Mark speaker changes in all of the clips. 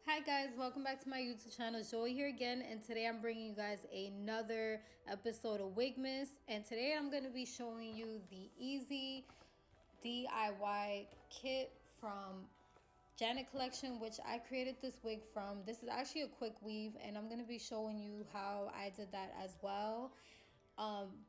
Speaker 1: Hi guys, welcome back to my YouTube channel. Joy here again, and today I'm bringing you guys another episode of WigMAS. And today I'm going to be showing you the easy DIY kit from Janet Collection, which I created this wig from. This is actually a quick weave, and I'm going to be showing you how I did that as well.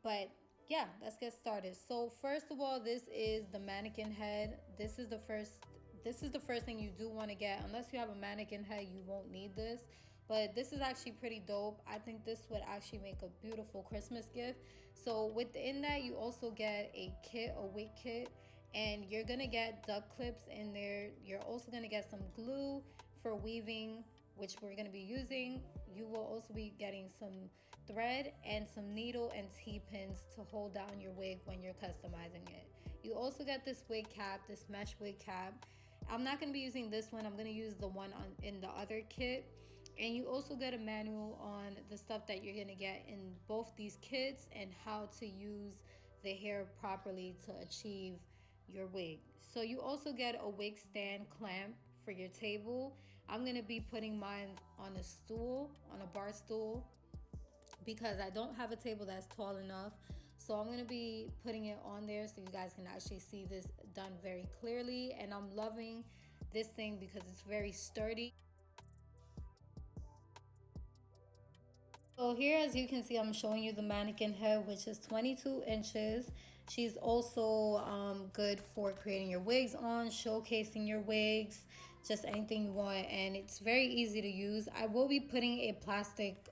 Speaker 1: But yeah, let's get started. So first of all, this is the mannequin head. This is the first thing you do want to get. Unless you have a mannequin head, you won't need this. But this is actually pretty dope. I think this would actually make a beautiful Christmas gift. So within that, you also get a kit, a wig kit, and you're gonna get duck clips in there. You're also gonna get some glue for weaving, which we're going to be using. You will also be getting some thread and some needle and T-pins to hold down your wig when you're customizing it. You also get this wig cap, this mesh wig cap. I'm not going to be using this one. I'm going to use the one in the other kit. And you also get a manual on the stuff that you're going to get in both these kits and how to use the hair properly to achieve your wig. So you also get a wig stand clamp for your table. I'm going to be putting mine on a stool, on a bar stool, because I don't have a table that's tall enough. So I'm going to be putting it on there so you guys can actually see this done very clearly. And I'm loving this thing because it's very sturdy. So here, as you can see, I'm showing you the mannequin head, which is 22 inches. She's also good for creating your wigs on, showcasing your wigs, just anything you want. And it's very easy to use. I will be putting a plastic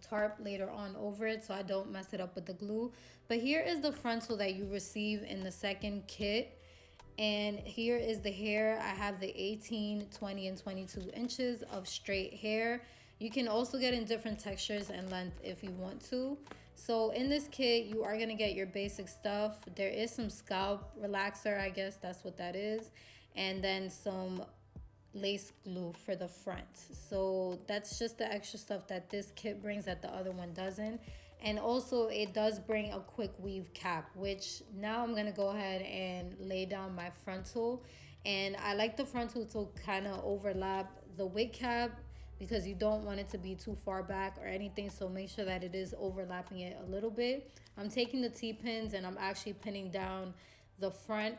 Speaker 1: tarp later on over it so I don't mess it up with the glue. But here is the frontal that you receive in the second kit. And here is the hair. I have the 18, 20, and 22 inches of straight hair. You can also get in different textures and length if you want to. So in this kit, you are going to get your basic stuff. There is some scalp relaxer, I guess that's what that is. And then some lace glue for the front. So that's just the extra stuff that this kit brings that the other one doesn't. And also it does bring a quick weave cap, which now I'm gonna go ahead and lay down my frontal. And I like the frontal to kind of overlap the wig cap because you don't want it to be too far back or anything, so make sure that it is overlapping it a little bit. I'm taking the T-pins and I'm actually pinning down the front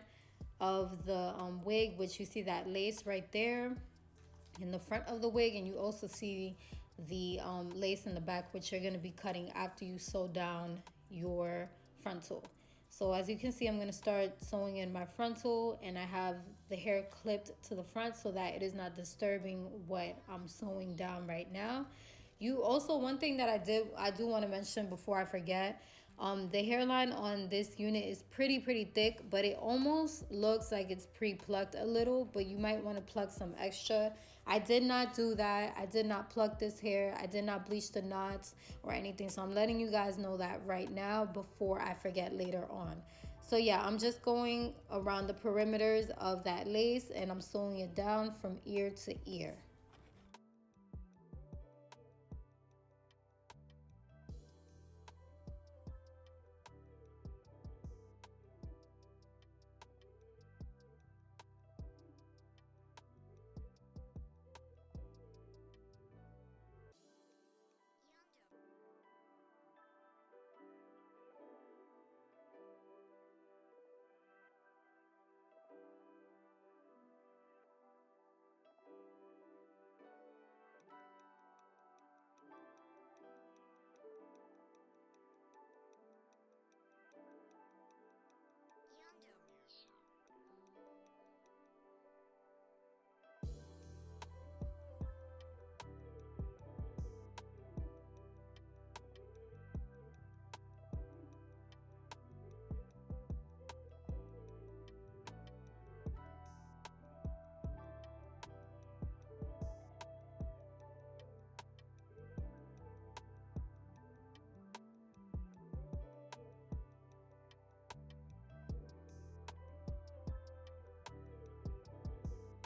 Speaker 1: of the wig, which you see that lace right there in the front of the wig, and you also see the lace in the back, which you're going to be cutting after you sew down your frontal. So as you can see, I'm going to start sewing in my frontal, and I have the hair clipped to the front so that it is not disturbing what I'm sewing down right now. You also, one thing that I do want to mention before I forget, the hairline on this unit is pretty thick, but it almost looks like it's pre-plucked a little, but you might want to pluck some extra. I did not do that. I did not pluck this hair. I did not bleach the knots or anything. So I'm letting you guys know that right now before I forget later on. So yeah, I'm just going around the perimeters of that lace and I'm sewing it down from ear to ear.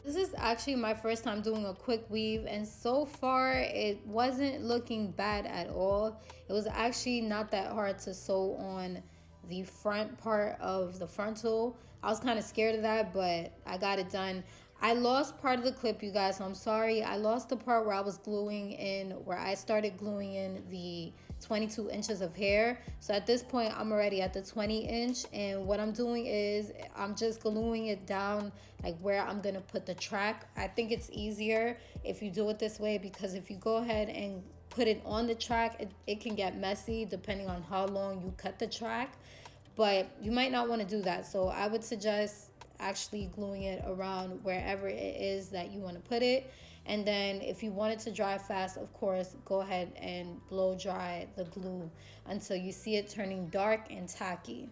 Speaker 1: This is actually my first time doing a quick weave, and so far it wasn't looking bad at all. It was actually not that hard to sew on the front part of the frontal. I was kind of scared of that, but I got it done. I lost part of the clip, you guys. So I'm sorry. I lost the part where I was gluing in, where I started gluing in the 22 inches of hair. So at this point, I'm already at the 20 inch. And what I'm doing is I'm just gluing it down like where I'm going to put the track. I think it's easier if you do it this way, because if you go ahead and put it on the track, it can get messy depending on how long you cut the track. But you might not want to do that. So I would suggest actually gluing it around wherever it is that you want to put it. And then if you want it to dry fast, of course, go ahead and blow dry the glue until you see it turning dark and tacky.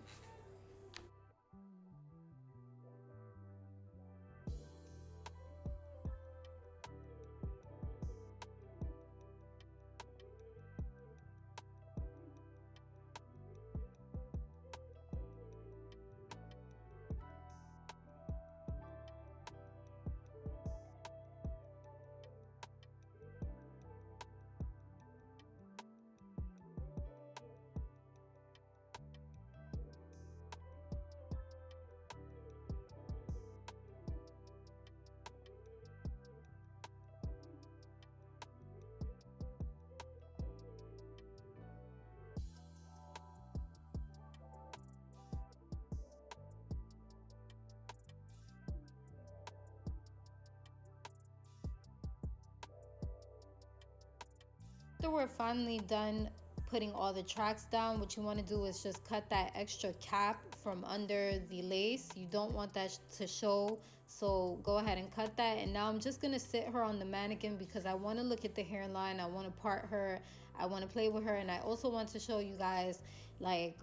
Speaker 1: After we're finally done putting all the tracks down, what you want to do is just cut that extra cap from under the lace. You don't want that to show, so go ahead and cut that. And now I'm just going to sit her on the mannequin because I want to look at the hairline. I want to part her. I want to play with her. And I also want to show you guys like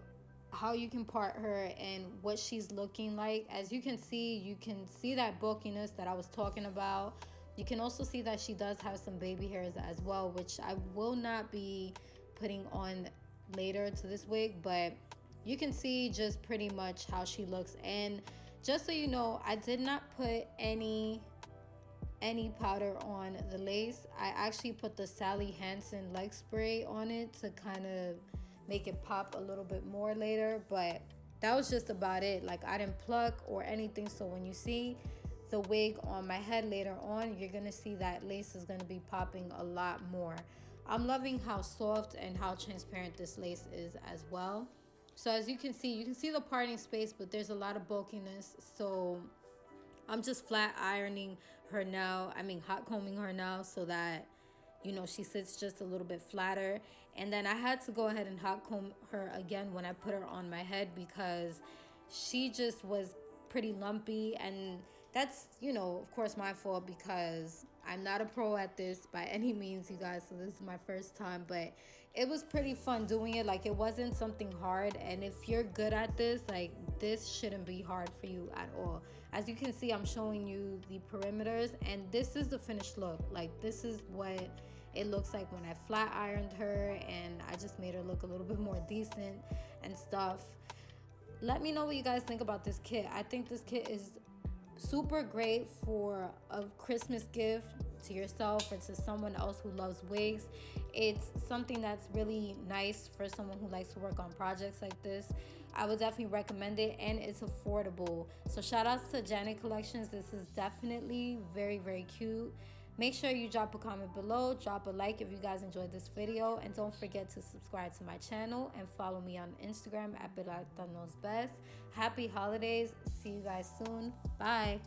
Speaker 1: how you can part her and what she's looking like. As you can see that bulkiness that I was talking about. You can also see that she does have some baby hairs as well, which I will not be putting on later to this wig, but you can see just pretty much how she looks. And just so you know, I did not put any powder on the lace. I actually put the Sally Hansen leg spray on it to kind of make it pop a little bit more later, but that was just about it. Like, I didn't pluck or anything, so when you see the wig on my head later on, you're gonna see that lace is gonna be popping a lot more. I'm loving how soft and how transparent this lace is as well. So as you can see the parting space, but there's a lot of bulkiness. So I'm just flat ironing her now. I mean, hot combing her now so that, you know, she sits just a little bit flatter. And then I had to go ahead and hot comb her again when I put her on my head because she just was pretty lumpy. And that's, you know, of course my fault because I'm not a pro at this by any means, you guys. So this is my first time, but it was pretty fun doing it. Like, it wasn't something hard. And if you're good at this, like, this shouldn't be hard for you at all. As you can see, I'm showing you the perimeters, and this is the finished look. Like, this is what it looks like when I flat ironed her, and I just made her look a little bit more decent and stuff. Let me know what you guys think about this kit. I think this kit is super great for a Christmas gift to yourself or to someone else who loves wigs. It's something that's really nice for someone who likes to work on projects like this. I would definitely recommend it, and it's affordable. So shout outs to Janet Collections. This is definitely very, very cute. Make sure you drop a comment below, drop a like if you guys enjoyed this video, and don't forget to subscribe to my channel and follow me on Instagram at Best. Happy holidays. See you guys soon. Bye.